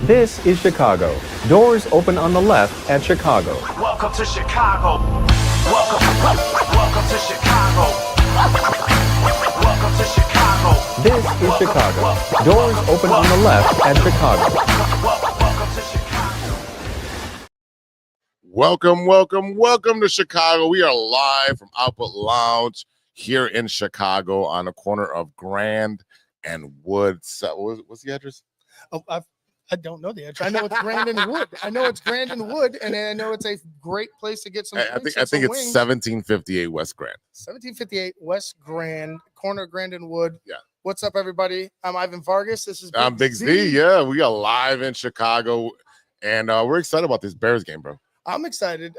This is Chicago. Doors open on the left at Chicago. Welcome to Chicago. Welcome to Chicago. Welcome to Chicago. This is Chicago. Doors open on the left at Chicago. Welcome to Chicago. Welcome to Chicago. We are live from Output Lounge here in Chicago on the corner of Grand and Wood. What's the address? Oh, I don't know the address. I know it's Grand and Wood. and I know it's a great place to get some. I think it's 1758 West Grand. 1758 West Grand, corner of Grand and Wood. Yeah. What's up, everybody? I'm Ivan Vargas. This is I'm Big Z. Yeah, we are live in Chicago, and we're excited about this Bears game, bro. I'm excited.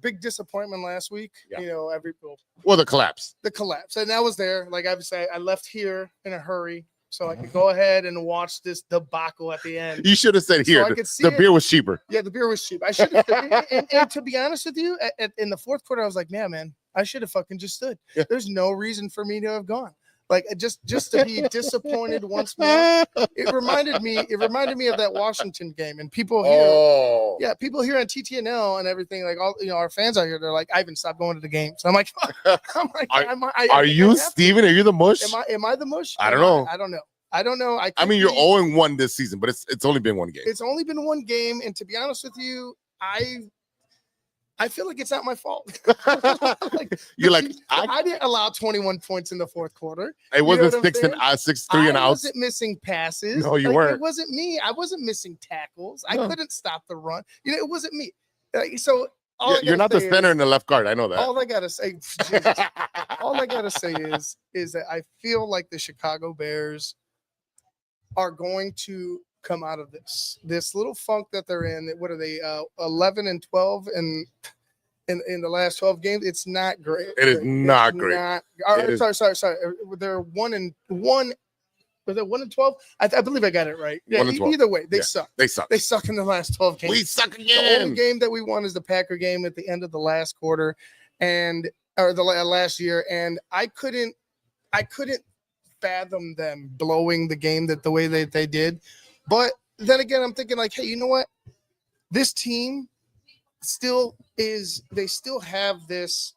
Big disappointment last week. Yeah. The collapse. The collapse, and I was there. Like I would say, I left here in a hurry so I could go ahead and watch this debacle at the end. You should have said here. The beer was cheaper. Yeah, the beer was cheap. I should have. and to be honest with you, in the fourth quarter, I was like, man, I should have fucking just stood. Yeah. There's no reason for me to have gone. Like just to be disappointed once more. It reminded me of that Washington game, and people here, people here on TTNL and everything, like all our fans out here, they're like, Ivan, stop going to the game. So I'm like, are you Steven? Are you the mush? Am I the mush? I don't know. I don't know. I mean, you're 0-1 this season, but it's only been one game. It's only been one game, and to be honest with you, I feel like it's not my fault. I didn't allow 21 points in the fourth quarter. It wasn't 6-3 and out. I wasn't missing passes. No, you weren't. It wasn't me. I wasn't missing tackles. I couldn't stop the run. It wasn't me. So you're not the center and the left guard. I know that. All I gotta say, is that I feel like the Chicago Bears are going to come out of this little funk that they're in. What are they? 11-12 in the last 12 games. It's not great. It is not great. Sorry. They're 1-1. Was it 1-12? I believe I got it right. Yeah. Either way, they suck. They suck. They suck in the last 12 games. We suck again. The only game that we won is the Packer game at the end of the last quarter, or the last year, and I couldn't fathom them blowing the game the way that they did. But then again, I'm thinking like, hey, you know what? This team they still have this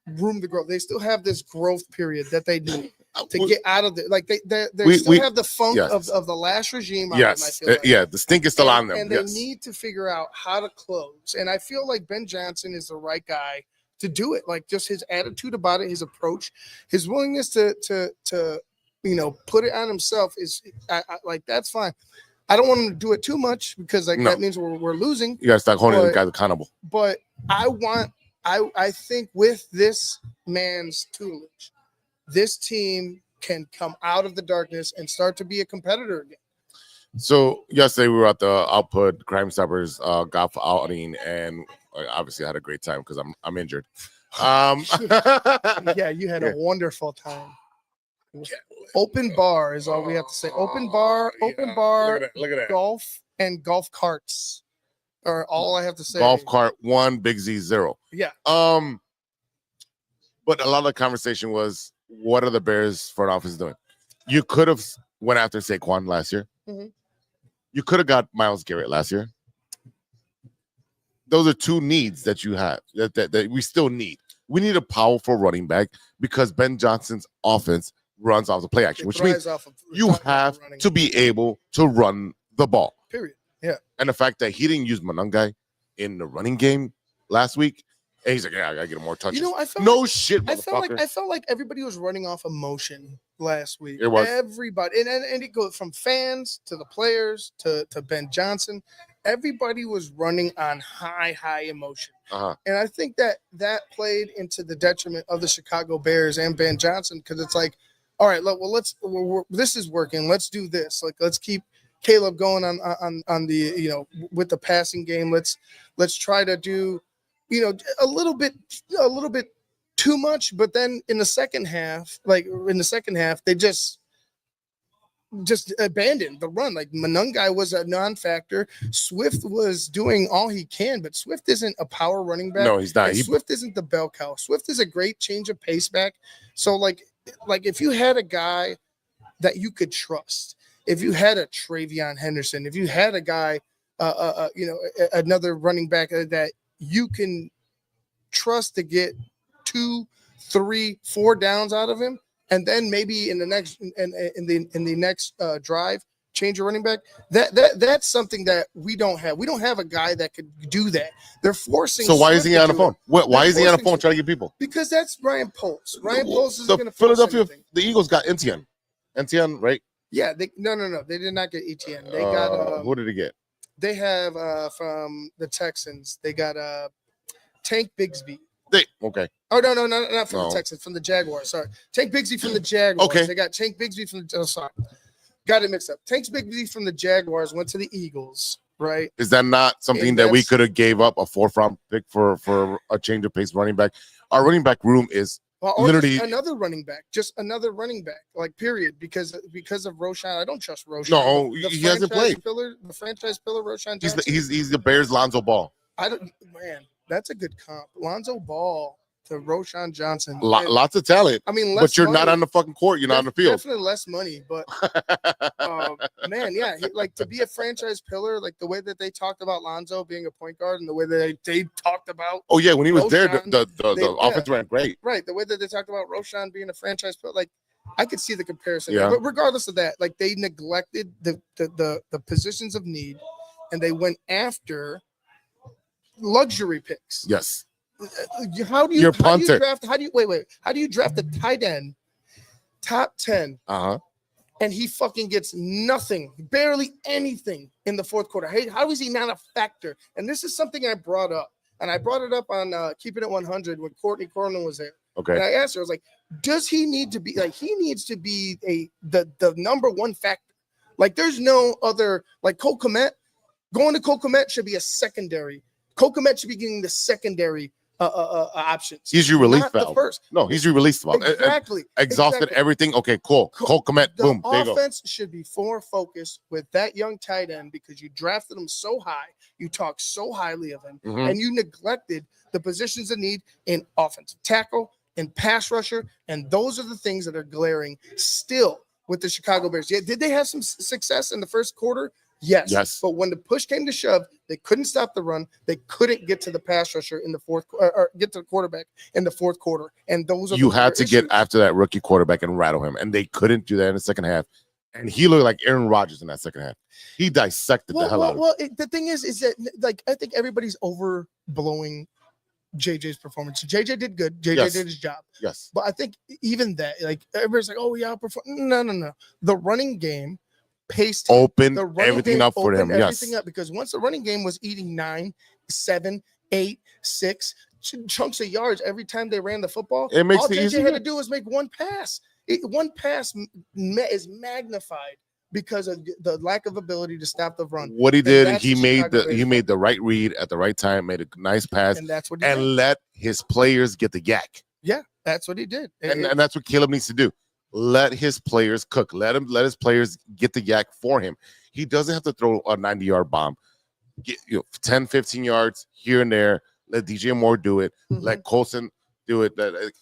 room to grow. They still have this growth period that they need to get out of it. Like they still have the funk of the last regime. Yes. The stink is still on them. And they need to figure out how to close. And I feel like Ben Johnson is the right guy to do it. Like just his attitude about it, his approach, his willingness to put it on himself is like, that's fine. I don't want him to do it too much because that means we're losing. You gotta start holding the guys accountable. But I think with this man's tutelage, this team can come out of the darkness and start to be a competitor again. So yesterday we were at the Output Crime Stoppers golf outing, and obviously I had a great time because I'm injured. Yeah, you had a wonderful time. Open bar is all we have to say. Open bar. Look at that. Golf and golf carts are all I have to say. Golf cart 1, Big Z 0. Yeah. But a lot of the conversation was, what are the Bears front office doing? You could have went after Saquon last year. Mm-hmm. You could have got Myles Garrett last year. Those are two needs that you have that we still need. We need a powerful running back because Ben Johnson's offense runs off the play action, which means you have to be able to run the ball. Period. Yeah. And the fact that he didn't use Monangai in the running game last week, and he's like, yeah, I gotta get him more touches. I felt like everybody was running off emotion last week. It was everybody, and it goes from fans to the players to Ben Johnson. Everybody was running on high emotion. And I think that played into the detriment of the Chicago Bears and Ben Johnson, because it's like, all right, this is working. Let's do this. Like, let's keep Caleb going on the, with the passing game. Let's try to do, a little bit too much. But then in the second half, they just abandoned the run. Like Monangai was a non-factor. Swift was doing all he can, but Swift isn't a power running back. No, he's not. Swift isn't the bell cow. Swift is a great change of pace back. So like if you had a guy that you could trust, if you had a Travion Henderson, if you had a guy, another running back that you can trust to get 2, 3, 4 downs out of him, and then maybe in the next drive change your running back. That's something that we don't have. We don't have a guy that could do that. They're forcing. So why is he on the phone? Why is he on the phone trying to get people? Because that's Ryan Poles. Ryan Poles is going to Philadelphia. The Eagles got Etienne, right? Yeah. No. They did not get Etienne. They got. Who did they get? They have from the Texans. They got Tank Bigsby. Okay. Oh no, not from the Texans, from the Jaguars. Sorry, Tank Bigsby from the Jaguars. Okay. They got Tank Bigsby from the. Oh, sorry, got it mixed up. Tank Bigsby from the Jaguars went to the Eagles, right? Is that not something that we could have gave up a 4th-round pick for a change of pace running back? Our running back room is literally another running back, just another running back, like period. Because of Roschon, I don't trust Roschon. No, he hasn't played. The franchise pillar, Roschon Johnson. He's the Bears' Lonzo Ball. That's a good comp. Lonzo Ball to Roschon Johnson. Lots of talent. I mean, but you're not on the fucking court. You're not on the field. Definitely less money, but to be a franchise pillar, like the way that they talked about Lonzo being a point guard, and the way that they talked about. Oh yeah, when he was Roschon, there, the offense ran great. Right, the way that they talked about Roschon being a franchise pillar, like I could see the comparison. Yeah. But regardless of that, like they neglected the positions of need, and they went after luxury picks. Yes. How do you draft a tight end top 10 and he fucking gets nothing, barely anything in the fourth quarter? Hey, how is he not a factor? And this is something I brought up, and I brought it up on Keeping It 100 when Courtney Corlin was there. Okay. And I asked her, I was like, does he need to be like, he needs to be the number one factor. Like there's no other, like Cole Kmet, going to Cole Kmet should be a secondary. Cole Kmet should be getting the secondary options. He's your release not valve. The first. No, he's your release valve. Exactly. Exhausted everything. Okay, cool. Cole Kmet, boom. The there you go. offense should be more focused with that young tight end because you drafted him so high, you talked so highly of him, and you neglected the positions of need in offensive tackle and pass rusher, and those are the things that are glaring still with the Chicago Bears. Yeah, did they have some success in the first quarter? Yes. But when the push came to shove, they couldn't stop the run. They couldn't get to the pass rusher in the fourth, or get to the quarterback in the fourth quarter. And those are you had to get after that rookie quarterback and rattle him, and they couldn't do that in the second half. And he looked like Aaron Rodgers in that second half. He dissected the hell out of it. Well, the thing is that like I think everybody's overblowing JJ's performance. JJ did good. JJ did his job. Yes. But I think even that, like everybody's like, oh yeah, No. The running game paced open everything up for them. Everything up, because once the running game was eating 9, 7, 8, 6 chunks of yards every time they ran the football, it makes all it JJ easier. had to do was make one pass. One pass is magnified because of the lack of ability to stop the run. What he did, he made the right read at the right time, made a nice pass, and that's what he did. Let his players get the yak. Yeah, that's what he did, and that's what Caleb needs to do. Let his players cook. Let his players get the yak for him. He doesn't have to throw a 90-yard bomb. Get 10, 15 yards here and there. Let DJ Moore do it. Let Colson do it.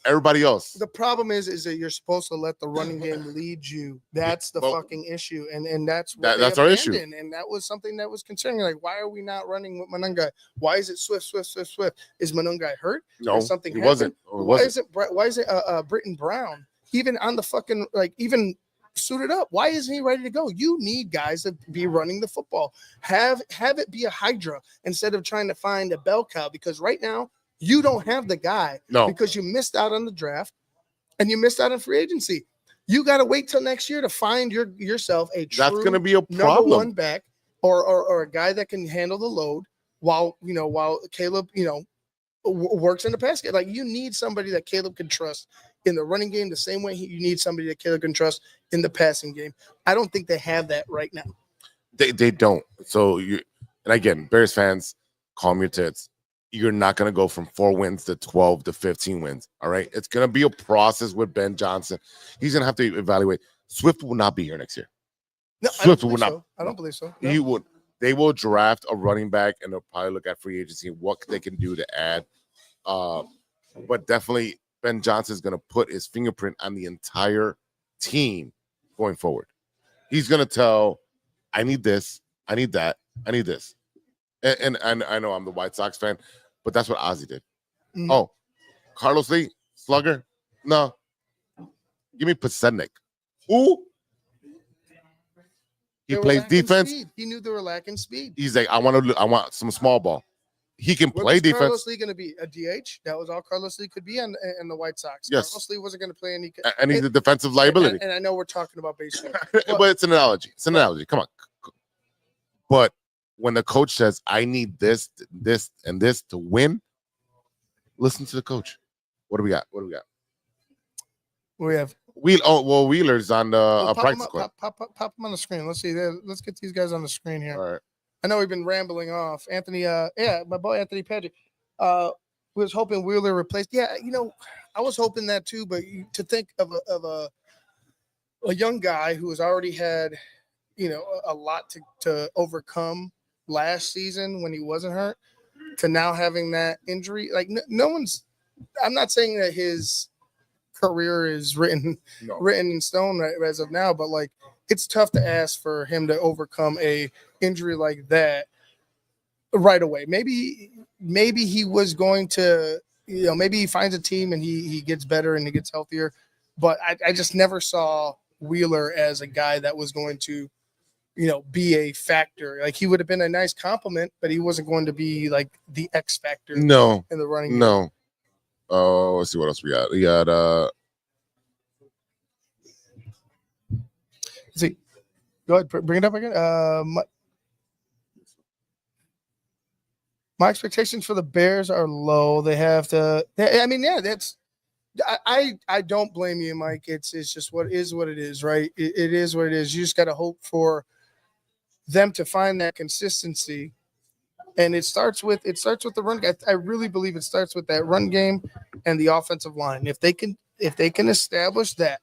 Everybody else. The problem is that you're supposed to let the running game lead you. That's the fucking issue, and that's our issue. And that was something that was concerning. Like, why are we not running with Manungai? Why is it Swift? Is Manungai hurt? No, something he wasn't. Why is it Britton Brown? Even on the fucking, like, even suited up. Why isn't he ready to go? You need guys to be running the football. Have it be a hydra instead of trying to find a bell cow, because right now you don't have the guy. No. Because you missed out on the draft and you missed out on free agency. You got to wait till next year to find yourself a true that's going to be a problem. Number one back or a guy that can handle the load while Caleb, works in the pass game. Like, you need somebody that Caleb can trust in the running game the same way you need somebody that Caleb can trust in the passing game. I don't think they have that right now. They don't. So and again, Bears fans, calm your tits. You're not going to go from 4 wins to 12 to 15 wins. All right. It's going to be a process with Ben Johnson. He's going to have to evaluate. Swift will not be here next year. No, Swift will not. I don't believe so. No. He would. They will draft a running back, and they'll probably look at free agency and what they can do to add. But definitely Ben Johnson is going to put his fingerprint on the entire team going forward. He's gonna tell, I need this, I need that, I need this. And I know I'm the White Sox fan, but that's what Ozzy did. Mm-hmm. Oh, Carlos Lee, slugger? No. Give me Pasenik. Who? He plays defense. Speed. He knew they were lacking speed. He's like, I want some small ball. He can play defense. Carlos Lee going to be a DH? That was all Carlos Lee could be in the White Sox. Yes. Carlos Lee wasn't going to play any. And he's a defensive liability. And I know we're talking about baseball, but it's an analogy. It's an analogy. Come on. But when the coach says, I need this, this, and this to win, listen to the coach. What do we got? We have Wheeler's on the practice squad. Pop them on the screen. Let's see. Let's get these guys on the screen here. All right. I know we've been rambling off. Anthony, my boy Anthony Padgett was hoping Wheeler replaced. Yeah, I was hoping that too. But to think of a young guy who has already had, a lot to overcome last season when he wasn't hurt, to now having that injury, like no one's. I'm not saying that his career is written in stone as of now, but like it's tough to ask for him to overcome a injury like that right away. Maybe he was going to, maybe he finds a team and he gets better and he gets healthier, but I just never saw Wheeler as a guy that was going to, be a factor. Like he would have been a nice compliment, but he wasn't going to be like the X factor. No, in the running game. No. Oh, let's see what else we got. We got let's see. Go ahead, bring it up again. My expectations for the Bears are low. They have to. That's. I don't blame you, Mike. It's just what it is, right? It is what it is. You just got to hope for them to find that consistency. And it starts with the run. I really believe it starts with that run game and the offensive line. If they can establish that,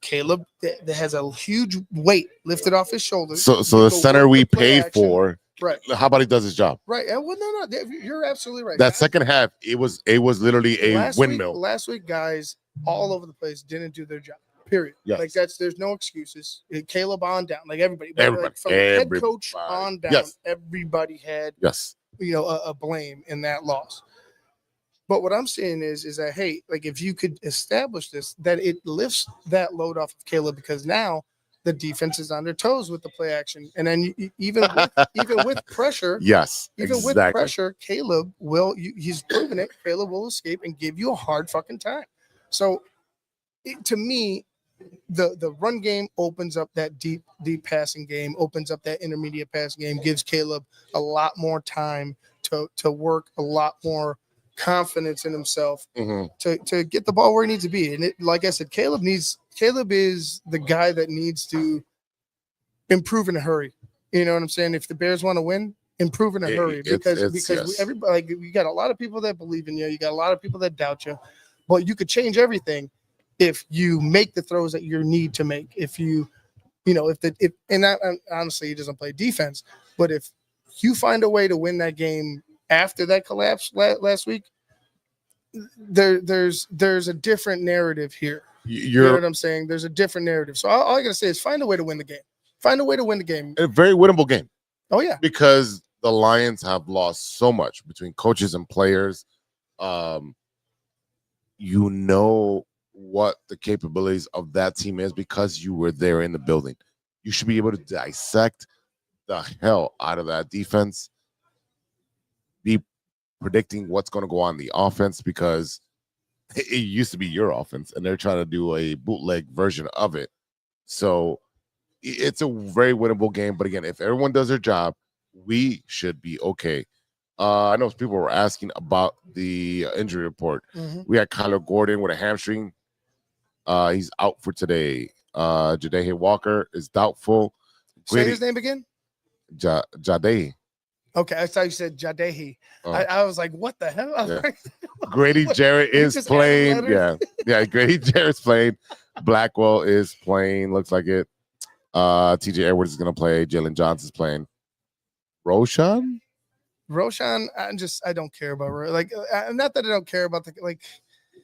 Caleb that has a huge weight lifted off his shoulders. So the center we paid for, right? How about he does his job? Right. Well, no, you're absolutely right. That second half, it was literally a windmill. Last week, guys all over the place didn't do their job. Period. Yes. Like there's no excuses. Caleb on down, like everybody. Like from head coach on down, everybody had a blame in that loss. But what I'm saying is that, hey, like if you could establish this, that it lifts that load off of Caleb, because now the defense is on their toes with the play action, and then even with pressure, with pressure, Caleb he's proven it. Caleb will escape and give you a hard fucking time. So, to me, the run game opens up that deep passing game, opens up that intermediate passing game, gives Caleb a lot more time to work, a lot more confidence in himself to get the ball where he needs to be. And like I said, Caleb is the guy that needs to improve in a hurry. You know what I'm saying? If the Bears want to win, improve in a hurry, because everybody, like, you got a lot of people that believe in you. You got a lot of people that doubt you, but you could change everything if you make the throws that you need to make. If honestly, he doesn't play defense, but if you find a way to win that game after that collapse last week, there's a different narrative here. You know what I'm saying? There's a different narrative. So all I gotta say is find a way to win the game. Find a way to win the game. A very winnable game. Oh yeah, because the Lions have lost so much between coaches and players. What the capabilities of that team is because you were there in the building. You should be able to dissect the hell out of that defense, be predicting what's going to go on the offense, because it used to be your offense and they're trying to do a bootleg version of it. So it's a very winnable game. But again, if everyone does their job, we should be okay. I know people were asking about the injury report. We had Kyler Gordon with a hamstring. He's out for today. Jadehi Walker is doubtful. Say his name again. Jadehi. Okay, I thought you said Jadehi. I was like, what the hell? Yeah. Grady Jarrett is playing. Yeah. Grady Jarrett's playing. Blackwell is playing. Looks like it. TJ Edwards is gonna play. Jalen Johnson's playing. Roshan, I don't care about. Like, not that I don't care about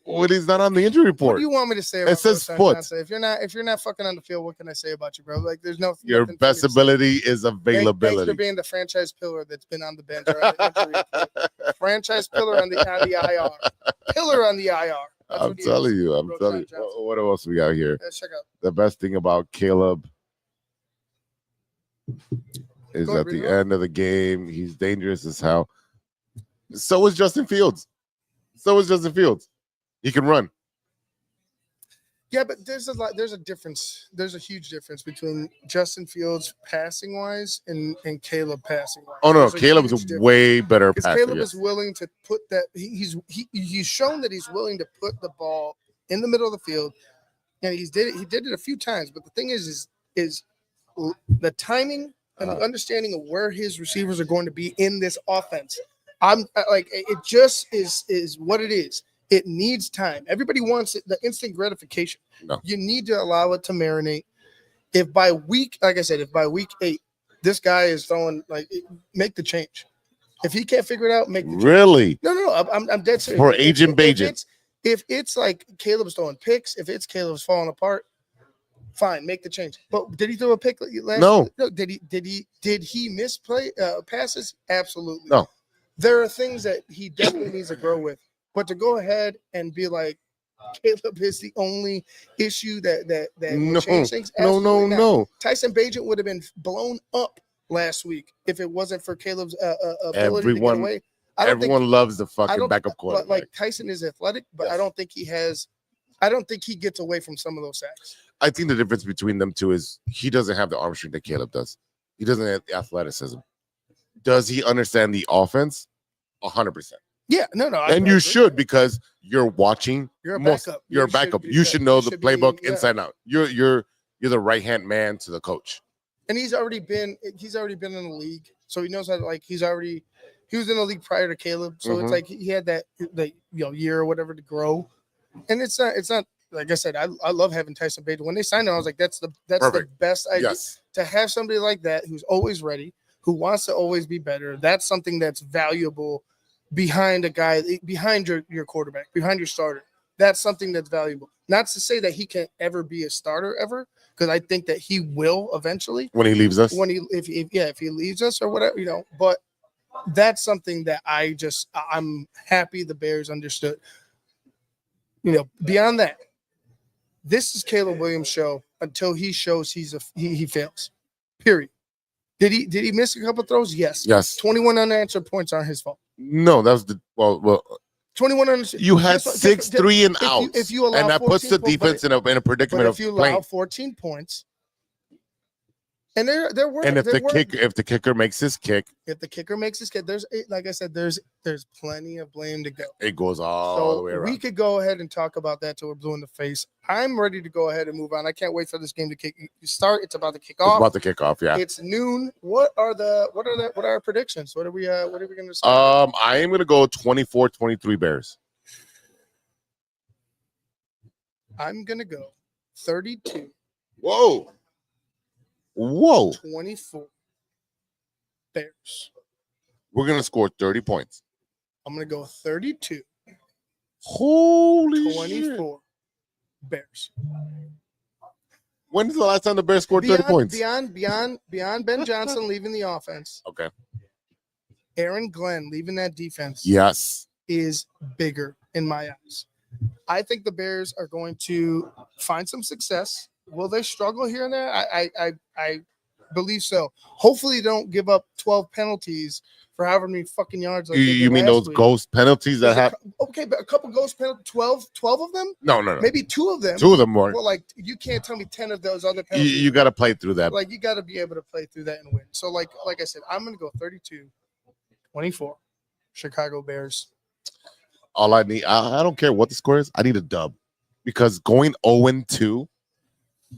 Well, he's not on the injury report. What do you want me to say about it says Roshan foot. Johnson? If you're not fucking on the field, what can I say about you, bro? Like, there's no Your best ability is availability. Thanks for being the franchise pillar that's been on the bench or on the injury report. Franchise pillar on the IR. Pillar on the IR. That's I'm telling you. What else we got here? Let's check out. The best thing about Caleb is at the end of the game, he's dangerous as hell. So is Justin Fields. He can run. Yeah, but there's a difference. There's a huge difference between Justin Fields passing wise and Caleb passing wise. Oh no, Caleb is a way better passer. Caleb is willing to put that. He's shown that he's willing to put the ball in the middle of the field, and he did it a few times. But the thing is the timing and the understanding of where his receivers are going to be in this offense. I'm like, it just is what it is. It needs time. Everybody wants it, the instant gratification. No. You need to allow it to marinate. If by week 8, this guy is throwing, like, make the change. If he can't figure it out, make the change. Really? No. I'm dead serious. For Agent Bajan. If it's like Caleb's throwing picks, if it's Caleb's falling apart, fine, make the change. But did he throw a pick last? No. Did he miss passes? Absolutely. No. There are things that he definitely needs to grow with. But to go ahead and be like, Caleb is the only issue that will change things. No. Tyson Bagent would have been blown up last week if it wasn't for Caleb's ability to get away. Everyone loves the fucking backup quarterback. Like, Tyson is athletic, but yes. I don't think he gets away from some of those sacks. I think the difference between them two is he doesn't have the arm strength that Caleb does. He doesn't have the athleticism. Does he understand the offense? 100%. Yeah, no. And you should, because you're watching. You're a backup. You're a backup. You should know the playbook inside and out. You're the right-hand man to the coach. And he's already been in the league, so he knows how to, like, he was in the league prior to Caleb, so it's like he had that year or whatever to grow. And it's not like I said, I love having Tyson Bagent. When they signed him, I was like, that's the best idea. Yes. To have somebody like that who's always ready, who wants to always be better. That's something that's valuable behind a guy, behind your quarterback, behind your starter. That's something that's valuable. Not to say that he can't ever be a starter ever, because I think that he will eventually when he leaves us. If he leaves us or whatever, But that's something that I'm happy the Bears understood. Beyond that, this is Caleb Williams' show until he shows he fails. Period. Did he miss a couple throws? Yes. 21 unanswered points aren't his fault. No, that was 21 unanswered. You had 6 3 and outs, if you allow and that puts the defense in a predicament of playing. If you allow 14 points, and there were, and if the kicker makes his kick, there's, like I said, there's plenty of blame to go. It goes all the way around. We could go ahead and talk about that till we're blue in the face. I'm ready to go ahead and move on. I can't wait for this game to start. It's about to kick off. It's about to kick off. Yeah. It's noon. What are our predictions? What are we going to say? I am going to go 24-23 Bears. I'm going to go 32. Whoa. 24 Bears. We're going to score 30 points. I'm going to go 32. Holy 24 Bears. When is the last time the Bears scored 30 points? Beyond Ben Johnson leaving the offense. Okay. Aaron Glenn leaving that defense. Yes. Is bigger in my eyes. I think the Bears are going to find some success. Will they struggle here and there? I believe so. Hopefully, they don't give up 12 penalties for however many fucking yards. Like you mean those ghost penalties that happen? Okay, but a couple ghost penalties, 12 of them? No. Maybe 2 of them. 2 of them more. Well, like, you can't tell me 10 of those other penalties. You got to play through that. Like, you got to be able to play through that and win. So, like I said, I'm going to go 32-24. Chicago Bears. All I need, I don't care what the score is. I need a dub, because going 0-2,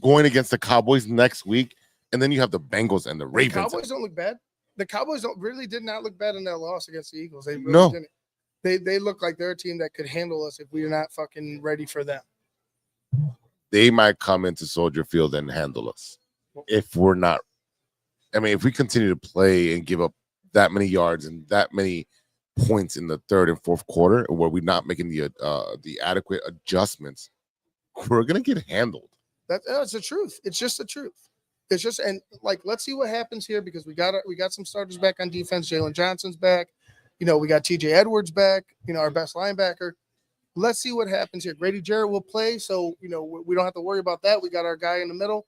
going against the Cowboys next week, and then you have the Bengals and the Ravens. The Cowboys don't look bad. The Cowboys did not look bad in that loss against the Eagles. They really no. didn't. They look like they're a team that could handle us if we're not fucking ready for them. They might come into Soldier Field and handle us if we're not. I mean, if we continue to play and give up that many yards and that many points in the third and fourth quarter, where we're not making the adequate adjustments, we're gonna get handled. That's the truth. It's just the truth. It's just, and like, let's see what happens here, because we got some starters back on defense. Jalen Johnson's back. We got TJ Edwards back. Our best linebacker. Let's see what happens here. Grady Jarrett will play, so we don't have to worry about that. We got our guy in the middle.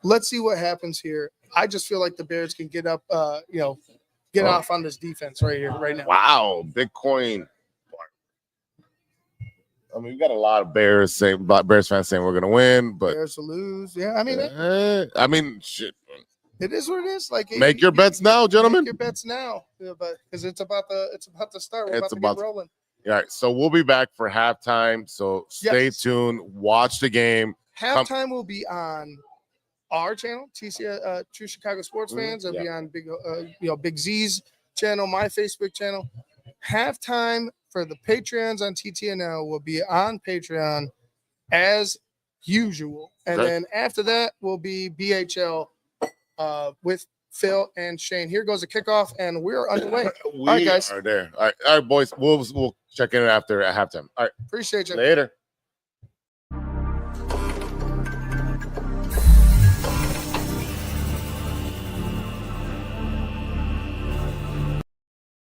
Let's see what happens here. I just feel like the Bears can get up, get off on this defense right here, right now. Wow, Bitcoin. I mean, we got a lot of Bears fans saying we're going to win, but Bears to lose. Yeah, I mean, shit. It is what it is. Like, make your bets now, gentlemen. Make your bets now, but because it's about to start. We're about to get rolling. All right, so we'll be back for halftime. So stay tuned. Watch the game. Halftime will be on our channel, True Chicago Sports Fans. It'll be on Big Z's channel, my Facebook channel. Halftime for the Patreons on TTNL will be on Patreon as usual, and then after that will be BHL with Phil and Shane. Here goes the kickoff, and we're underway. All right, guys. Are there. All right, boys. We'll check in after at halftime. All right. Appreciate you. Later.